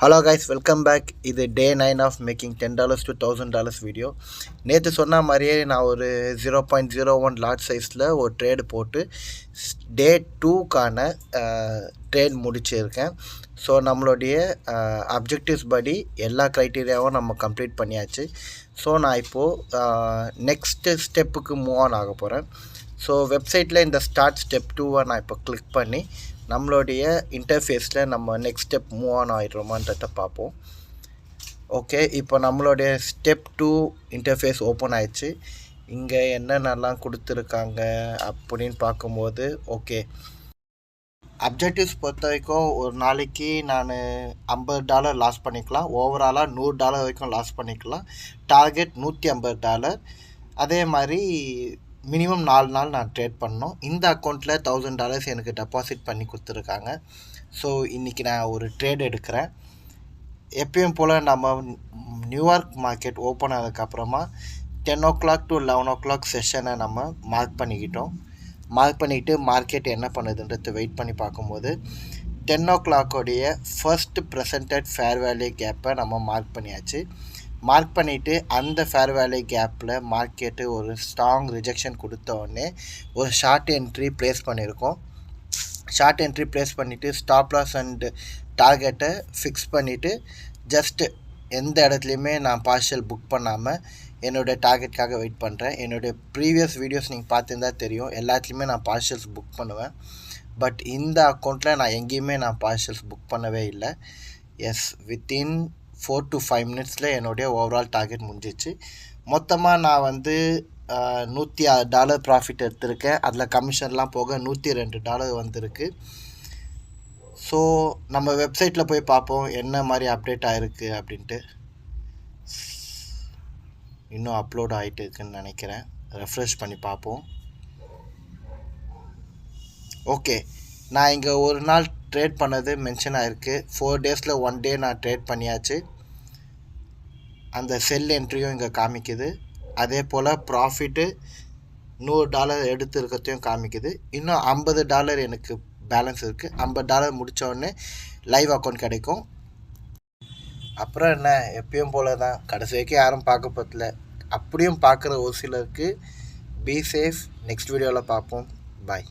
Hello guys, welcome back. இது டே 9 of making $10 to $1000 video. நேற்று சொன்ன மாதிரியே நான் ஒரு 0.01 லாட் சைஸில் ஒரு ட்ரேடு போட்டு டே 2க்கான ட்ரேட் முடிச்சிருக்கேன். ஸோ நம்மளுடைய அப்ஜெக்டிவ்ஸ் படி எல்லா க்ரைட்டீரியாவும் நம்ம கம்ப்ளீட் பண்ணியாச்சு. ஸோ நான் இப்போது நெக்ஸ்ட்டு ஸ்டெப்புக்கு மூவ் ஆன் ஆக போகிறேன். ஸோ வெப்சைட்டில் இந்த ஸ்டார்ட் ஸ்டெப் 2-வை நான் இப்போ கிளிக் பண்ணி நம்மளுடைய இன்டர்ஃபேஸில் நம்ம நெக்ஸ்ட் ஸ்டெப் மூவ் ஆன் ஆகிடுறோமான்றதை பார்ப்போம். ஓகே, இப்போ நம்மளுடைய ஸ்டெப் 2 இன்டர்ஃபேஸ் ஓப்பன் ஆயிடுச்சு. இங்கே என்னென்னலாம் கொடுத்துருக்காங்க அப்படின்னு பார்க்கும்போது ஓகே, அப்ஜெக்டிவ்ஸ் பொறுத்த வரைக்கும் ஒரு நாளைக்கு நான் $50 லாஸ் பண்ணிக்கலாம். ஓவராலாக $100 வரைக்கும் லாஸ் பண்ணிக்கலாம். டார்கெட் $150. அதே மாதிரி மினிமம் 4 நாள் நான் ட்ரேட் பண்ணோம். இந்த அக்கௌண்ட்டில் $1000 எனக்கு டெபாசிட் பண்ணி கொடுத்துருக்காங்க. ஸோ இன்றைக்கி நான் ஒரு ட்ரேட் எடுக்கிறேன். எப்பயும் போல் நம்ம நியூயார்க் மார்க்கெட் ஓப்பன் ஆனதுக்கப்புறமா 10 o'clock to 11 o'clock செஷனை நம்ம மார்க் பண்ணிவிட்டு மார்க்கெட் என்ன பண்ணுதுன்றது வெயிட் பண்ணி பார்க்கும்போது 10 o'clock-உடைய ஃபர்ஸ்ட் ப்ரெசன்டட் ஃபேர் வேல்யூ கேப்பை நம்ம மார்க் பண்ணியாச்சு. மார்க் பண்ணிவிட்டு அந்த ஃபேர் வேல்யூ கேப்பில் மார்க்கெட்டு ஒரு ஸ்ட்ராங் ரிஜெக்ஷன் கொடுத்த உடனே ஒரு ஷார்ட் என்ட்ரி ப்ளேஸ் பண்ணியிருக்கோம். ஷார்ட் என்ட்ரி ப்ளேஸ் பண்ணிவிட்டு ஸ்டாப் லாஸ் அண்டு டார்கெட்டை ஃபிக்ஸ் பண்ணிவிட்டு ஜஸ்ட்டு எந்த இடத்துலையுமே நான் பார்ஷியல் புக் பண்ணாமல் என்னோடய டார்கெட்டுக்காக வெயிட் பண்ணுறேன். என்னுடைய ப்ரீவியஸ் வீடியோஸ் நீங்கள் பார்த்துருந்தா தெரியும், எல்லாத்துலேயுமே நான் பார்ஷியல்ஸ் புக் பண்ணுவேன். பட் இந்த அக்கௌண்ட்டில் நான் எங்கேயுமே நான் பார்ஷியல்ஸ் புக் பண்ணவே இல்லை. எஸ், வித்தின் 4 to 5 minutes என்னுடைய ஓவரால் டார்கெட் முடிஞ்சிச்சு. மொத்தமாக நான் $106 ப்ராஃபிட் எடுத்திருக்கேன். அதில் கமிஷன்லாம் போக $102 வந்திருக்கு. ஸோ நம்ம வெப்சைட்டில் போய் பார்ப்போம் என்ன மாதிரி அப்டேட் ஆகிருக்கு அப்படின்ட்டு. இன்னும் அப்லோட் ஆகிட்டு இருக்குன்னு நினைக்கிறேன். ரெஃப்ரெஷ் பண்ணி பார்ப்போம். ஓகே, நான் இங்கே ஒரு நாள் ட்ரேட் பண்ணது மென்ஷன் ஆகிருக்கு. 4 days-ல் 1 day நான் ட்ரேட் பண்ணியாச்சு. அந்த செல் என்ட்ரியும் இங்கே காமிக்குது. அதே போல் ப்ராஃபிட்டு $100 எடுத்துருக்கிறதையும் காமிக்குது. இன்னும் $50 எனக்கு பேலன்ஸ் இருக்குது. $50 முடித்தோடனே லைவ் அக்கௌண்ட் கிடைக்கும். அப்புறம் என்ன, எப்பயும் போல தான், கடைசி வரைக்கும் யாரும் பார்க்க போதில்ல. அப்படியும் பார்க்குற ஒரு சிலருக்கு பி சேஃப். நெக்ஸ்ட் வீடியோவில் பார்ப்போம். பாய்.